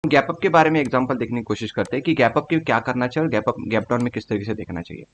Gap up के बारे में एग्जांपल देखने की कोशिश करते हैं कि गैप अप के क्या करना चाहिए और गैप डाउन में किस तरीके से देखना चाहिए।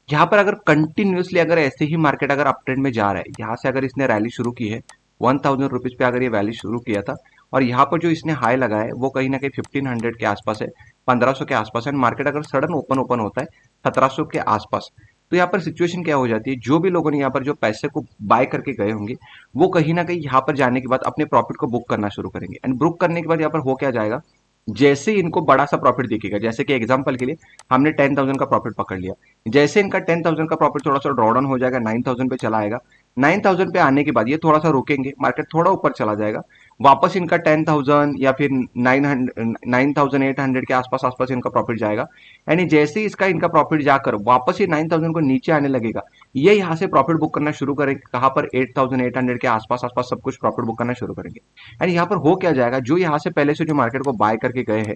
यहाँ पर अगर कंटिन्यूसली अगर ऐसे ही मार्केट अगर अप ट्रेंड में जा रहा है, यहाँ से अगर इसने रैली शुरू की है 1000 रुपीज पे अगर ये वैली शुरू किया था और यहाँ पर जो इसने हाई लगा है वो कहीं ना कहीं 1500 के आसपास है, 1500 के आसपास है। मार्केट अगर सडन ओपन ओपन होता है 1700 के आसपास, तो यहाँ पर सिचुएशन क्या हो जाती है, जो भी लोगों ने यहाँ पर जो पैसे को बाय करके गए होंगे वो कहीं ना कहीं यहाँ पर जाने के बाद अपने प्रॉफिट को बुक करना शुरू करेंगे। एंड बुक करने के बाद यहाँ पर हो क्या जाएगा, जैसे ही इनको बड़ा सा प्रॉफिट दिखेगा, जैसे कि एग्जांपल के लिए हमने 10,000 का प्रॉफिट पकड़ लिया, जैसे इनका 10,000 का प्रॉफिट थोड़ा सा ड्रॉ डाउन हो जाएगा, 9,000 पे चला आएगा, 9,000 पे आने के बाद ये थोड़ा सा रुकेंगे, मार्केट थोड़ा ऊपर चला जाएगा, वापस इनका 10,000 या फिर 9,800 के आसपास आसपास इनका प्रॉफिट जाएगा। यानी जैसे ही इसका इनका प्रॉफिट जाकर वापस ये 9,000 को नीचे आने लगेगा, ये यहाँ से प्रॉफिट बुक करना शुरू करेंगे, कहाँ पर 8,800 के आसपास आसपास सब कुछ प्रॉफिट बुक करना शुरू करेंगे। यानी यहाँ पर हो क्या जाएगा, जो यहाँ से पहले से जो मार्केट को बाय करके गए हैं,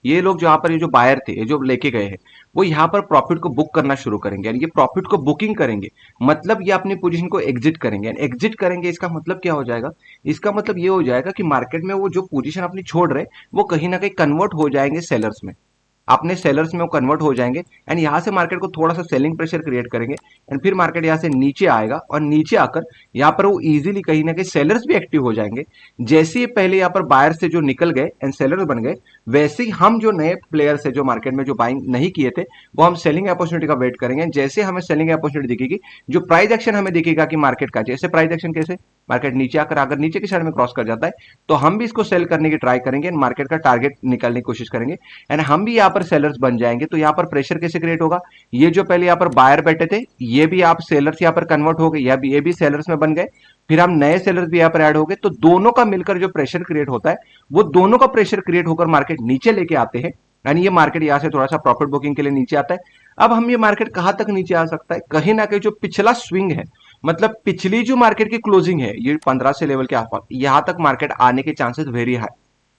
ये लोग जो यहाँ पर ये जो बायर थे, ये जो लेके गए हैं, वो यहाँ पर प्रॉफिट को बुक करना शुरू करेंगे। यानी ये प्रॉफिट को बुकिंग करेंगे, मतलब ये अपनी पोजीशन को एग्जिट करेंगे। एग्जिट करेंगे इसका मतलब क्या हो जाएगा, इसका मतलब ये हो जाएगा कि मार्केट में वो जो पोजीशन अपनी छोड़ रहे वो कहीं ना कहीं कन्वर्ट हो जाएंगे सेलर्स में, अपने सेलर्स में वो कन्वर्ट हो जाएंगे। एंड यहाँ से मार्केट को थोड़ा सा सेलिंग प्रेशर क्रिएट करेंगे एंड फिर मार्केट यहाँ से नीचे आएगा और नीचे आकर यहाँ पर वो इजीली कहीं ना कहीं सेलर्स भी एक्टिव हो जाएंगे। जैसे ही पहले यहाँ पर बायर से जो निकल गए एंड सेलर्स बन गए, वैसे ही हम जो नए प्लेयर्स है जो मार्केट में जो बाइंग नहीं किए थे वो हम सेलिंग अपॉर्चुनिटी का वेट करेंगे। जैसे हमें सेलिंग अपॉर्चुनिटी दिखेगी, जो प्राइस एक्शन हमें दिखेगा कि मार्केट का जैसे प्राइस एक्शन कैसे मार्केट नीचे आकर अगर नीचे की साइड में क्रॉस कर जाता है तो हम भी इसको सेल करने की ट्राई करेंगे, मार्केट का टारगेट निकालने की कोशिश करेंगे एंड हम भी यहाँ पर सेलर्स बन जाएंगे। तो यहाँ पर प्रेशर कैसे क्रिएट होगा, ये जो पहले यहाँ पर बायर बैठे थे ये भी आप सेलर्स यहाँ पर कन्वर्ट हो गए, ये भी सेलर्स में बन गए, फिर हम नए सेलर्स भी यहाँ पर ऐड हो गए। तो दोनों का मिलकर जो प्रेशर क्रिएट होता है वो दोनों का प्रेशर क्रिएट होकर मार्केट नीचे लेके आते हैं। यानी ये मार्केट यहाँ से थोड़ा सा प्रॉफिट बुकिंग के लिए नीचे आता है। अब हम ये मार्केट कहां तक नीचे आ सकता है, कहीं ना कहीं जो पिछला स्विंग है, मतलब पिछली जो मार्केट की क्लोजिंग है ये 15 से लेवल के आसपास, यहां तक मार्केट आने के chances very high,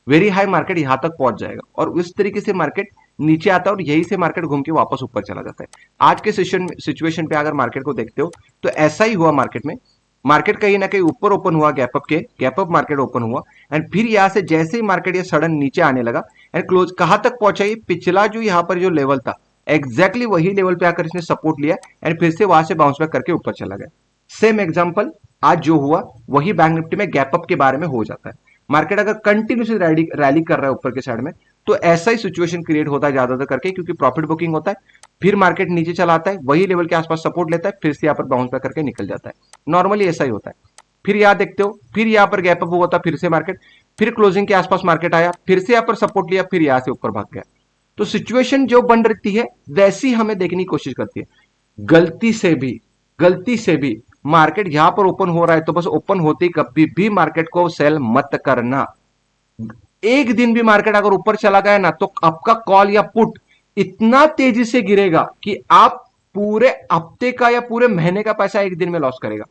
very high market यहां तक पहुंच जाएगा और उस तरीके से मार्केट नीचे आता है और यही से मार्केट घूम के वापस ऊपर चला जाता है। आज के सिचुएशन पे अगर मार्केट को देखते हो तो ऐसा ही हुआ मार्केट में, मार्केट कहीं ना कहीं ऊपर ओपन हुआ, गैप अप मार्केट ओपन हुआ एंड फिर यहां से जैसे ही मार्केट ये सडन नीचे आने लगा एंड क्लोज कहां तक पहुंचा, ये पिछला जो यहाँ पर जो लेवल था एग्जैक्टली वही लेवल पे आकर इसने सपोर्ट लिया एंड फिर से वहां से बाउंस बैक करके ऊपर चला गया। सेम एग्जांपल आज जो हुआ वही बैंक निफ्टी में गैप अप के बारे में हो जाता है। मार्केट अगर कंटिन्यूसली रैली कर रहा है ऊपर के साइड में तो ऐसा ही सिचुएशन क्रिएट होता है ज्यादातर करके, क्योंकि प्रॉफिट बुकिंग होता है, फिर मार्केट नीचे चला आता है, वही लेवल के आसपास सपोर्ट लेता है, फिर से यहाँ पर बाउंस बैक करके निकल जाता है। नॉर्मली ऐसा ही होता है। फिर यहाँ देखते हो, फिर यहाँ पर गैप अप हुआ था, फिर से मार्केट फिर क्लोजिंग के आसपास मार्केट आया, फिर से यहाँ पर सपोर्ट लिया, फिर यहाँ से ऊपर भाग गया। तो सिचुएशन जो बन रहती है वैसी हमें देखने की कोशिश करती है। गलती से भी मार्केट यहां पर ओपन हो रहा है तो बस ओपन होते ही कभी भी मार्केट को सेल मत करना। एक दिन भी मार्केट अगर ऊपर चला गया ना तो आपका कॉल या पुट इतना तेजी से गिरेगा कि आप पूरे हफ्ते का या पूरे महीने का पैसा एक दिन में लॉस करेगा।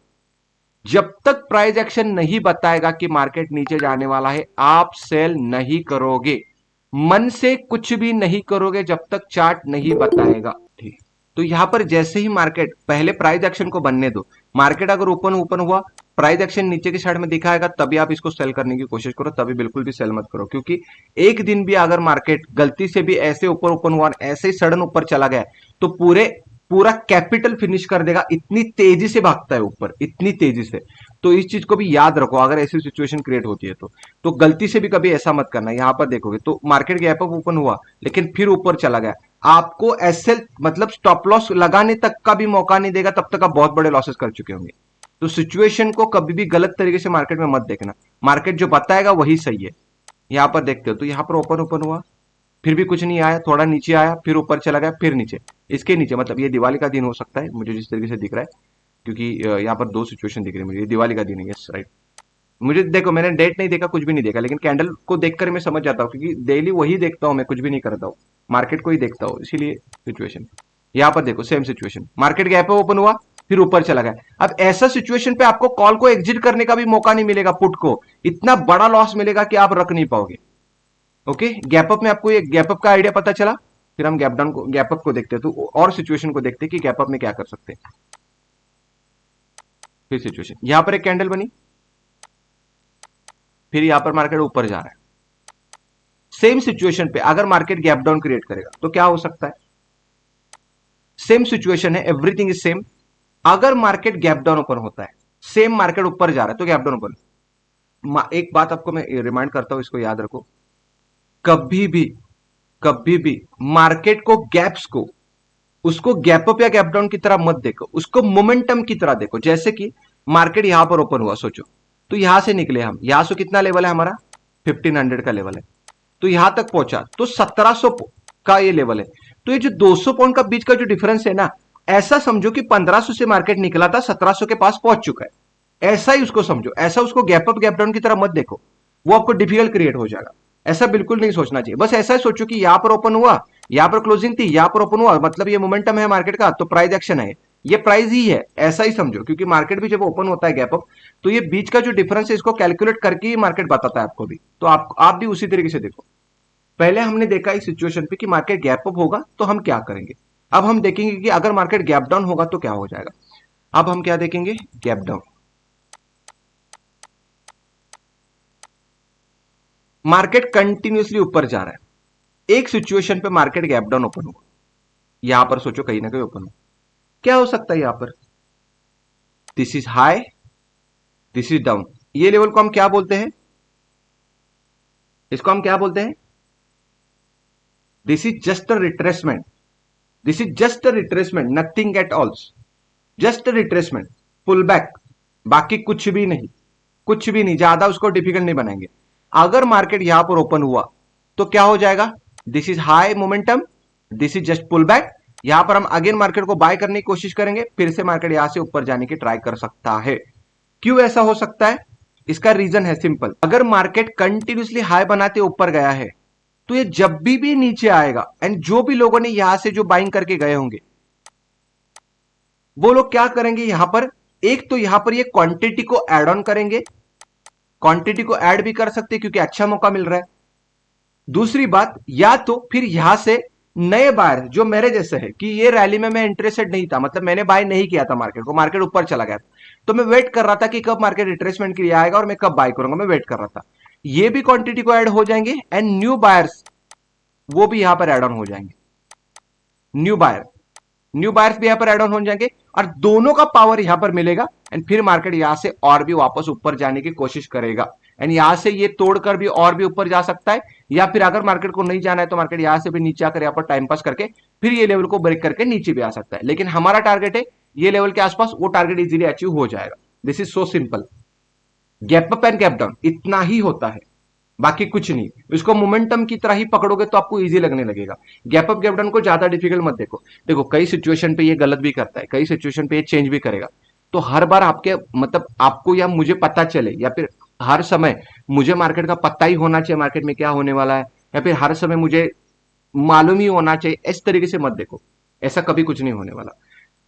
जब तक प्राइस एक्शन नहीं बताएगा कि मार्केट नीचे जाने वाला है आप सेल नहीं करोगे, मन से कुछ भी नहीं करोगे जब तक चार्ट नहीं बताएगा। ठीक, तो यहां पर जैसे ही मार्केट पहले प्राइस एक्शन को बनने दो, मार्केट अगर ओपन ओपन हुआ, प्राइस एक्शन नीचे की साइड में दिखाएगा तभी आप इसको सेल करने की कोशिश करो, तभी बिल्कुल भी सेल मत करो। क्योंकि एक दिन भी अगर मार्केट गलती से भी ऐसे ऊपर ओपन हुआ, ऐसे ही सडन ऊपर चला गया तो पूरा कैपिटल फिनिश कर देगा, इतनी तेजी से भागता है ऊपर, इतनी तेजी से। तो इस चीज को भी याद रखो अगर ऐसी सिचुएशन क्रिएट होती है तो गलती से भी कभी ऐसा मत करना। यहां पर देखोगे तो मार्केट गैप अप ओपन हुआ लेकिन फिर ऊपर चला गया, आपको एसएल मतलब स्टॉप लॉस लगाने तक का भी मौका नहीं देगा, तब तक आप बहुत बड़े लॉसेस कर चुके होंगे। तो सिचुएशन को कभी भी गलत तरीके से मार्केट में मत देखना, मार्केट जो बताएगा वही सही है। यहां पर देखते हो तो यहां पर ओपन ओपन हुआ, फिर भी कुछ नहीं आया, थोड़ा नीचे आया, फिर ऊपर चला गया, फिर नीचे, इसके नीचे, मतलब ये दिवाली का दिन हो सकता है मुझे जिस तरीके से दिख रहा है, क्योंकि यहाँ पर दो सिचुएशन दिख रही है मुझे। ये दिवाली का दिन है, यस राइट। मुझे देखो मैंने डेट नहीं देखा, कुछ भी नहीं देखा, लेकिन कैंडल को देखकर मैं समझ जाता हूँ क्योंकि डेली वही देखता हूँ मैं, कुछ भी नहीं करता हूँ, मार्केट को ही देखता हूँ, इसीलिए सिचुएशन। यहाँ पर देखो same situation, market gap open हुआ फिर ऊपर चला गया। अब ऐसा सिचुएशन पे आपको कॉल को एग्जिट करने का भी मौका नहीं मिलेगा, पुट को इतना बड़ा लॉस मिलेगा कि आप रख नहीं पाओगे। ओके, गैप अप में आपको ये गैप अप का आइडिया पता चला, फिर हम गैप अप को देखते हैं तो और सिचुएशन को देखते हैं कि गैप अप में क्या कर सकते हैं। फिर सिचुएशन यहां पर एक कैंडल बनी, फिर यहां पर मार्केट ऊपर जा रहा है, सेम सिचुएशन पे अगर मार्केट गैप डाउन क्रिएट करेगा तो क्या हो सकता है? सेम सिचुएशन है, एवरीथिंग इज सेम। अगर मार्केट गैप डाउन ओपन होता है, सेम मार्केट ऊपर जा रहा है तो गैप डाउन ओपन। एक बात आपको मैं रिमाइंड करता हूं, इसको याद रखो, कभी भी कभी भी मार्केट को गैप्स को उसको गैप अप या गैप डाउन की तरह मत देखो, उसको मोमेंटम की तरह देखो। जैसे कि मार्केट यहां पर ओपन हुआ, सोचो, तो यहां से निकले हम, यहां से कितना लेवल है हमारा? 1500 का लेवल है। तो यहां तक पहुंचा तो 1700 का ये लेवल है। तो ये जो 200 पॉइंट का बीच का जो डिफरेंस है ना, ऐसा समझो कि 1500 से मार्केट निकला था, 1700 के पास पहुंच चुका है। ऐसा ही उसको समझो, ऐसा उसको गैप अप गैप डाउन की तरह मत देखो, वो आपको डिफिकल्ट क्रिएट हो जाएगा। ऐसा बिल्कुल नहीं सोचना चाहिए। बस ऐसा ही सोचो कि यहां पर ओपन हुआ, यहां पर क्लोजिंग थी, यहां पर ओपन हुआ, मतलब ये मोमेंटम है मार्केट का, तो प्राइस एक्शन है, ये प्राइस ही है, ऐसा ही समझो। क्योंकि मार्केट भी जब ओपन होता है गैप अप, तो ये बीच का जो डिफरेंस है इसको कैलकुलेट करके ही मार्केट बताता है आपको भी। तो आप भी उसी तरीके से देखो। पहले हमने देखा इस सिचुएशन पे कि मार्केट गैप अप होगा तो हम क्या करेंगे। अब हम देखेंगे कि अगर मार्केट गैप डाउन होगा तो क्या हो जाएगा। अब हम क्या देखेंगे? Gap down. मार्केट कंटिन्यूसली ऊपर जा रहा है, एक सिचुएशन पे मार्केट गैप डाउन ओपन हुआ, यहां पर सोचो कहीं ना कहीं ओपन हो, क्या हो सकता है यहां पर? This is high, this is down. ये लेवल को हम क्या बोलते हैं? इसको हम क्या बोलते हैं? This is just a retracement, this is just a retracement, nothing at all, just retracement, pull back, बाकी कुछ भी नहीं, कुछ भी नहीं, ज्यादा उसको डिफिकल्ट नहीं बनाएंगे। अगर मार्केट यहां पर ओपन हुआ तो क्या हो जाएगा? This is high momentum, this is just pull back. यहां पर हम अगेन मार्केट को बाय करने की कोशिश करेंगे, फिर से मार्केट यहां से ऊपर जाने की ट्राई कर सकता है। क्यों ऐसा हो सकता है? इसका रीजन है सिंपल। अगर मार्केट कंटिन्यूसली हाई बनाते ऊपर गया है तो ये जब भी नीचे आएगा, एंड जो भी लोगों ने यहां से जो बाइंग करके गए होंगे वो लोग क्या करेंगे यहां पर? एक तो यहां पर ये क्वांटिटी को ऐड ऑन करेंगे, क्वांटिटी को ऐड भी कर सकते हैं क्योंकि अच्छा मौका मिल रहा है। दूसरी बात, या तो फिर यहां से नए बायर जो मेरे जैसे है कि ये रैली में मैं इंटरेस्टेड नहीं था, मतलब मैंने बाय नहीं किया था मार्केट को, मार्केट ऊपर चला गया था, तो मैं वेट कर रहा था कि कब मार्केट रिट्रेसमेंट के लिए आएगा और मैं कब बाय करूंगा, मैं वेट कर रहा था। ये भी क्वांटिटी को ऐड हो जाएंगे एंड न्यू बायर्स वो भी यहां पर ऐड ऑन हो जाएंगे, न्यू बायर, न्यू बायर्स भी यहां पर एड ऑन हो जाएंगे और दोनों का पावर यहां पर मिलेगा। एंड फिर मार्केट यहां से और भी वापस ऊपर जाने की कोशिश करेगा, एंड यहां से ये तोड़कर भी और भी ऊपर जा सकता है, या फिर अगर मार्केट को नहीं जाना है तो मार्केट यहां से भी नीचे आकर यहां पर टाइम पास करके फिर ये लेवल को ब्रेक करके नीचे भी आ सकता है। लेकिन हमारा टारगेट है ये लेवल के आसपास, वो टारगेट इजीली अचीव हो जाएगा। This is so simple. Gap up and gap down इतना ही होता है, बाकी कुछ नहीं। इसको मोमेंटम की तरह ही पकड़ोगे तो आपको इजी लगने लगेगा। गैप अप गैप डाउन को ज्यादा डिफिकल्ट मत देखो। देखो कई सिचुएशन पे ये गलत भी करता है, कई सिचुएशन पे ये चेंज भी करेगा। तो हर बार आपके मतलब आपको या मुझे पता चले, या फिर हर समय मुझे मार्केट का पता ही होना चाहिए मार्केट में क्या होने वाला है, या फिर हर समय मुझे मालूम ही होना चाहिए, इस तरीके से मत देखो। ऐसा कभी कुछ नहीं होने वाला।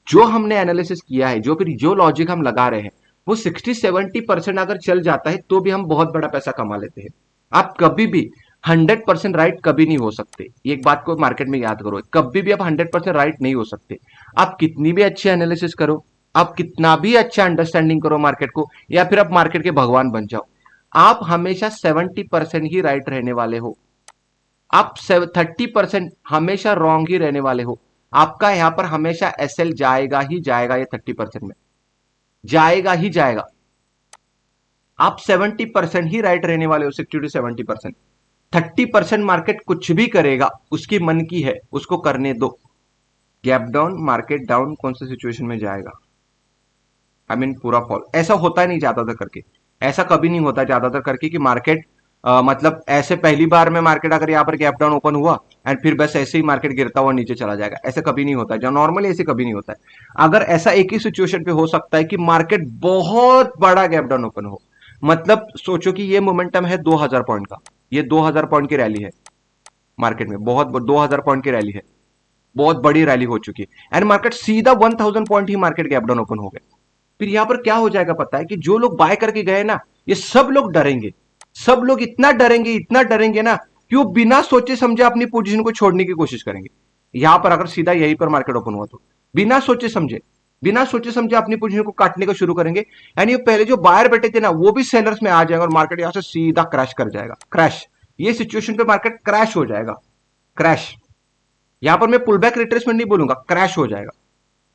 जो हमने एनालिसिस किया है, जो फिर जो लॉजिक हम लगा रहे हैं, वो 60-70% अगर चल जाता है तो भी हम बहुत बड़ा पैसा कमा लेते हैं। आप कभी भी 100% राइट कभी नहीं हो सकते, एक बात को मार्केट में याद करो, कभी भी आप 100% राइट नहीं हो सकते। आप कितनी भी अच्छी एनालिसिस करो, आप कितना भी अच्छा अंडरस्टैंडिंग करो मार्केट को, या फिर आप मार्केट के भगवान बन जाओ, आप हमेशा 70% ही राइट रहने वाले हो। आप 30% हमेशा रॉन्ग ही रहने वाले हो। आपका यहां पर हमेशा एसएल जाएगा ही जाएगा, ये 30% में जाएगा ही जाएगा। आप 70% ही राइट रहने वाले हो, 60 to 70%। 30% मार्केट कुछ भी करेगा, उसकी मन की है, उसको करने दो। गैप डाउन, मार्केट डाउन, कौन से सिचुएशन में जाएगा? आई मीन पूरा फॉल। ऐसा होता ही नहीं ज्यादातर करके, ऐसा कभी नहीं होता ज्यादातर करके कि मार्केट मतलब ऐसे पहली बार में मार्केट अगर यहाँ पर गैप डाउन ओपन हुआ एंड फिर बस ऐसे ही मार्केट गिरता हुआ नीचे चला जाएगा, ऐसा कभी नहीं होता है। जो नॉर्मली ऐसे कभी नहीं होता है। अगर ऐसा एक ही सिचुएशन पे हो सकता है कि मार्केट बहुत बड़ा गैप डाउन ओपन हो, मतलब सोचो कि ये मोमेंटम है 2000 पॉइंट का, ये 2000 पॉइंट की रैली है मार्केट में, बहुत 2000 पॉइंट की रैली है, बहुत बड़ी रैली हो चुकी है, एंड मार्केट सीधा 1000 पॉइंट ही मार्केट गैप डाउन ओपन हो गया। फिर यहां पर क्या हो जाएगा पता है? कि जो लोग बाय करके गए ना, ये सब लोग डरेंगे, सब लोग इतना डरेंगे ना कि वो बिना सोचे समझे अपनी पोजीशन को छोड़ने की कोशिश करेंगे। यहां पर अगर सीधा यहीं पर मार्केट ओपन हुआ तो बिना सोचे समझे अपनी पोजीशन को काटने का शुरू करेंगे, यानी पहले जो बायर बैठे थे ना वो भी सेलर्स में आ जाएंगे और मार्केट यहां से सीधा क्रैश कर जाएगा, क्रैश। ये सिचुएशन पे मार्केट क्रैश हो जाएगा, क्रैश। यहां पर मैं पुल बैक रिट्रेसमेंट नहीं बोलूंगा, क्रैश हो जाएगा।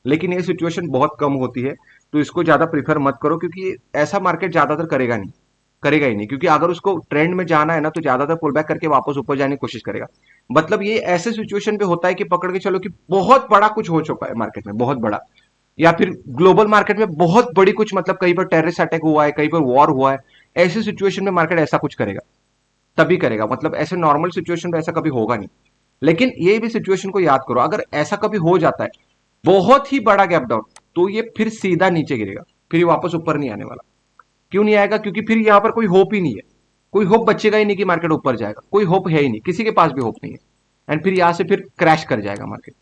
लेकिन ये सिचुएशन बहुत कम होती है, तो इसको ज्यादा प्रीफर मत करो, क्योंकि ऐसा मार्केट ज्यादातर करेगा नहीं, करेगा ही नहीं। क्योंकि अगर उसको ट्रेंड में जाना है ना, तो ज्यादातर पुल बैक करके वापस ऊपर जाने की कोशिश करेगा। मतलब ये ऐसे सिचुएशन पे होता है कि पकड़ के चलो कि बहुत बड़ा कुछ हो चुका है मार्केट में, बहुत बड़ा, या फिर ग्लोबल मार्केट में बहुत बड़ी कुछ, मतलब कहीं पर टेररिस्ट अटैक हुआ है, कहीं पर वॉर हुआ है, ऐसे सिचुएशन में मार्केट ऐसा कुछ करेगा, तभी करेगा। मतलब ऐसे नॉर्मल सिचुएशन में ऐसा कभी होगा नहीं। लेकिन ये भी सिचुएशन को याद करो, अगर ऐसा कभी हो जाता है बहुत ही बड़ा गैप डाउन, तो ये फिर सीधा नीचे गिरेगा, फिर ये वापस ऊपर नहीं आने वाला। क्यों नहीं आएगा? क्योंकि फिर यहां पर कोई होप ही नहीं है, कोई होप बचेगा ही नहीं कि मार्केट ऊपर जाएगा, कोई होप है ही नहीं, किसी के पास भी होप नहीं है। एंड फिर यहां से फिर क्रैश कर जाएगा मार्केट।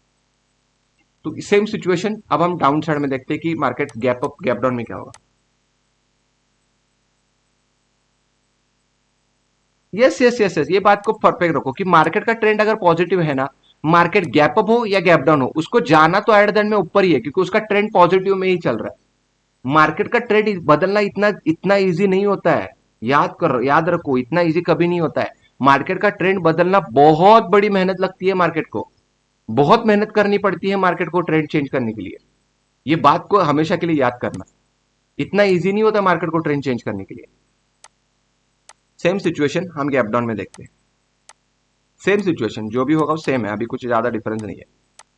तो सेम सिचुएशन अब हम डाउन साइड में देखते हैं कि market gap up gap down में क्या होगा। यस यस यस यस, ये बात को परफेक्ट रखो कि मार्केट का ट्रेंड अगर पॉजिटिव है ना, मार्केट गैप अप हो या गैप डाउन हो, उसको जाना तो एट द एंड में ऊपर ही है, क्योंकि उसका ट्रेंड पॉजिटिव में ही चल रहा है। मार्केट का ट्रेंड बदलना इतना इतना इजी नहीं होता है। याद रखो, इतना इजी कभी नहीं होता है। मार्केट का ट्रेंड बदलना बहुत बड़ी मेहनत लगती है मार्केट को, बहुत मेहनत करनी पड़ती है मार्केट को ट्रेंड चेंज करने के लिए। ये बात को हमेशा के लिए याद करना, इतना इजी नहीं होता मार्केट को ट्रेंड चेंज करने के लिए। सेम सिचुएशन हम गैप डाउन में देखते हैं। सेम सिचुएशन जो भी होगा वो सेम है, अभी कुछ ज्यादा डिफरेंस नहीं है,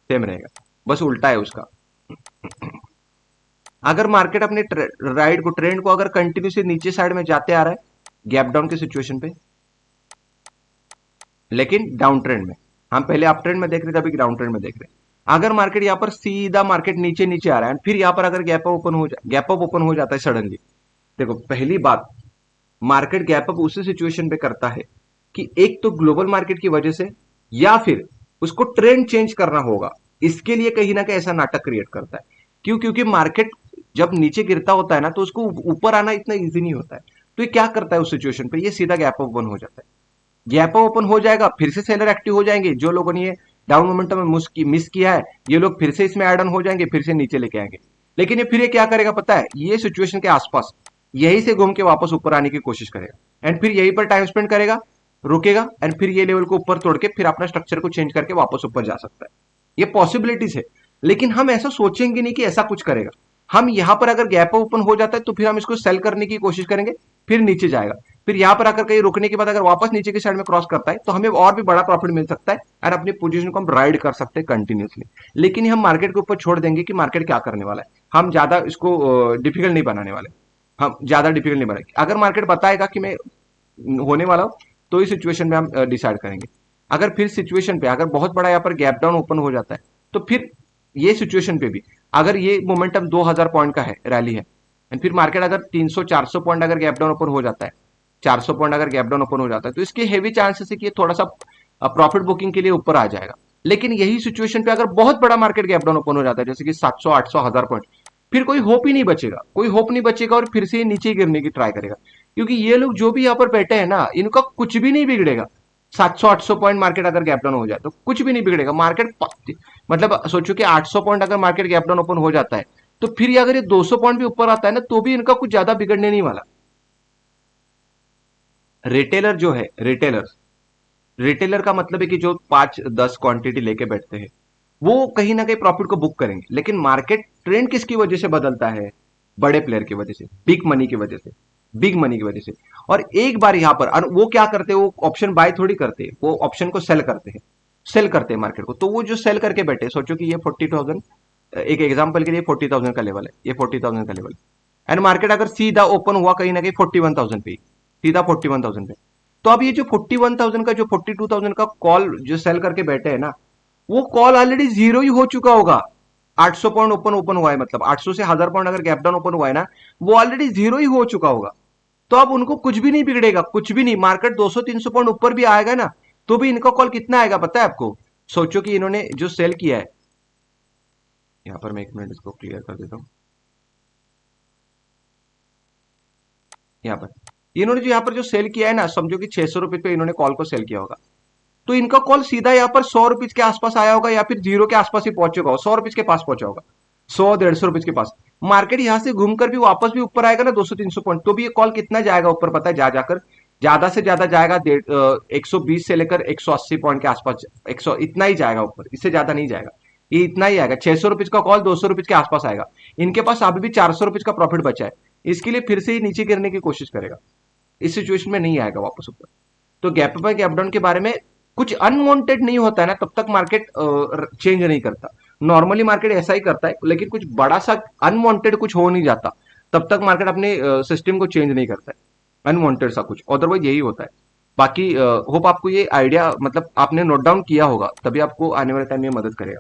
सेम रहेगा, बस उल्टा है उसका। अगर मार्केट अपने राइट को ट्रेंड को अगर कंटिन्यूसली नीचे साइड में जाते आ रहा है गैप डाउन के सिचुएशन पे, लेकिन डाउन ट्रेंड में, हम पहले अप ट्रेंड में देख रहे थे, अभी डाउन ट्रेंड में देख रहे हैं। अगर मार्केट यहाँ पर सीधा मार्केट नीचे नीचे आ रहा है, फिर यहाँ पर अगर गैप अप ओपन हो जाता है सडनली, देखो पहली बात, मार्केट गैप अप उसी सिचुएशन पे करता है कि एक तो ग्लोबल मार्केट की वजह से, या फिर उसको ट्रेंड चेंज करना होगा, इसके लिए कहीं ना कहीं ऐसा नाटक क्रिएट करता है। क्यों? क्योंकि मार्केट जब नीचे गिरता होता है ना, तो उसको ऊपर आना इतना इजी नहीं होता है। तो ये क्या करता है उस सिचुएशन पे, ये सीधा गैप अप ओपन हो जाता है। गैप अप ओपन हो जाएगा, फिर से सेलर एक्टिव हो जाएंगे, जो लोगों ने ये डाउन मोमेंटम में मिस किया है, ये लोग फिर से इसमें एड ऑन हो जाएंगे, फिर से नीचे लेके आएंगे। लेकिन ये फिर ये क्या करेगा पता है, ये सिचुएशन के आसपास यही से घूम के वापस ऊपर आने की कोशिश करेगा, एंड फिर यहीं पर टाइम स्पेंड करेगा, रुकेगा, एंड फिर ये लेवल को ऊपर तोड़ के फिर अपना स्ट्रक्चर को चेंज करके वापस ऊपर जा सकता है। ये पॉसिबिलिटीज है। लेकिन हम ऐसा सोचेंगे नहीं कि ऐसा कुछ करेगा। हम यहां पर अगर गैप ओपन हो जाता है तो फिर हम इसको सेल करने की कोशिश करेंगे, फिर नीचे जाएगा, फिर यहां पर आकर कहीं रुकने के बाद अगर वापस नीचे की साइड में क्रॉस करता है, तो हमें और भी बड़ा प्रॉफिट मिल सकता है, और अपनी पोजीशन को हम राइड कर सकते हैं कंटिन्यूसली। लेकिन हम मार्केट के ऊपर छोड़ देंगे कि मार्केट क्या करने वाला है, हम ज्यादा इसको डिफिकल्ट नहीं बनाने वाले, हम ज्यादा डिफिकल्ट नहीं बनाएंगे। अगर मार्केट बताएगा कि मैं होने वाला हूं, तो इस सिचुएशन में हम डिसाइड करेंगे। अगर फिर सिचुएशन पे अगर बहुत बड़ा यहाँ पर गैप डाउन ओपन हो जाता है, तो फिर ये सिचुएशन पे भी अगर ये मोमेंटम 2000 पॉइंट का है, रैली है, एंड फिर मार्केट अगर 300-400 पॉइंट अगर गैप डाउन ओपन हो जाता है, 400 पॉइंट अगर गैप डाउन ओपन हो जाता है, तो इसके हेवी चांसेस है कि ये थोड़ा सा प्रॉफिट बुकिंग के लिए ऊपर आ जाएगा। लेकिन यही सिचुएशन पे अगर बहुत बड़ा मार्केट गैप डाउन ओपन हो जाता है, जैसे कि 700, 800, 1000 पॉइंट, फिर कोई होप ही नहीं बचेगा, कोई होप नहीं बचेगा, और फिर से ये नीचे गिरने की ट्राई करेगा। क्योंकि ये लोग जो भी यहाँ पर बैठे हैं ना, इनका कुछ भी नहीं बिगड़ेगा। 700-800 पॉइंट मार्केट अगर गैप डाउन हो जाए तो कुछ भी नहीं बिगड़ेगा मार्केट। मतलब सोचो कि 800 पॉइंट अगर मार्केट गैप डाउन ओपन हो जाता है, तो फिर ये अगर ये 200 पॉइंट भी ऊपर आता है ना, तो भी इनका कुछ ज्यादा बिगड़ने नहीं वाला। रिटेलर जो है, रिटेलर का मतलब है कि जो 5-10 क्वांटिटी लेके बैठते हैं, वो कहीं ना कहीं प्रॉफिट को बुक करेंगे। लेकिन मार्केट ट्रेंड किसकी वजह से बदलता है? बड़े प्लेयर की वजह से, बिग मनी की वजह से, बिग मनी की वजह से। और एक बार यहां पर, और वो क्या करते हैं, वो ऑप्शन बाय थोड़ी करते हैं, वो ऑप्शन को सेल करते हैं, सेल करते हैं मार्केट को। तो वो जो सेल करके बैठे, सोचो कि ये 40,000, एक एग्जांपल के लिए 40,000 का लेवल है, ये 40,000 का लेवल, एंड मार्केट अगर सीधा ओपन हुआ कहीं ना कहीं 41,000 पे, सीधा 41,000 पे, तो अब ये जो 41,000 का, जो 42,000 का कॉल जो सेल करके बैठे हैं ना, वो कॉल ऑलरेडी जीरो ही हो चुका होगा। 800 पॉइंट ओपन हुआ है, मतलब 800 से 1000 पॉइंट अगर गैप डाउन ओपन हुआ है ना, वो ऑलरेडी जीरो ही हो चुका होगा। तो अब उनको कुछ भी नहीं बिगड़ेगा, कुछ भी नहीं। मार्केट 200-300 पॉइंट ऊपर भी आएगा ना, तो भी इनका कॉल कितना आएगा पता है आपको? सोचो कि इन्होंने जो सेल किया है, यहां पर मैं एक मिनट इसको क्लियर कर देता हूं। यहाँ पर इन्होंने जो यहाँ पर जो सेल किया है ना, समझो कि 600 रुपए पे इन्होंने कॉल को सेल किया होगा, तो इनका कॉल सीधा यहाँ पर 100 रुपीज के आसपास आया होगा, या फिर जीरो के आसपास ही पहुंच चुका होगा, 100 रुपीज के पास पहुंचा होगा, 100-150 रुपीज के पास। मार्केट यहां से घूमकर भी वापस भी ऊपर आएगा ना 200-300 पॉइंट, तो भी ये कॉल कितना जाएगा ऊपर पता है? जा जाकर ज्यादा से ज्यादा जाएगा 120 से लेकर 180 पॉइंट के आसपास, 100 इतना ही जाएगा ऊपर, इससे ज्यादा नहीं जाएगा। ये इतना ही आएगा, 600 रुपीज का कॉल 200 रुपीज के आसपास आएगा। इनके पास अभी भी 400 रुपीज का प्रॉफिट बचा है, इसके लिए फिर से ही नीचे गिरने की कोशिश करेगा। इस सिचुएशन में नहीं आएगा वापस ऊपर। तो गैप अप गैप डाउन के बारे में कुछ अनवांटेड नहीं होता है ना, तब तक मार्केट चेंज नहीं करता। नॉर्मली मार्केट ऐसा ही करता है, लेकिन कुछ बड़ा सा अनवांटेड कुछ हो नहीं जाता, तब तक मार्केट अपने सिस्टम को चेंज नहीं करता है, अनवांटेड सा कुछ, अदरवाइज यही होता है। बाकी होप आपको ये आइडिया मतलब आपने नोट डाउन किया होगा, तभी आपको आने वाले टाइम में मदद करेगा।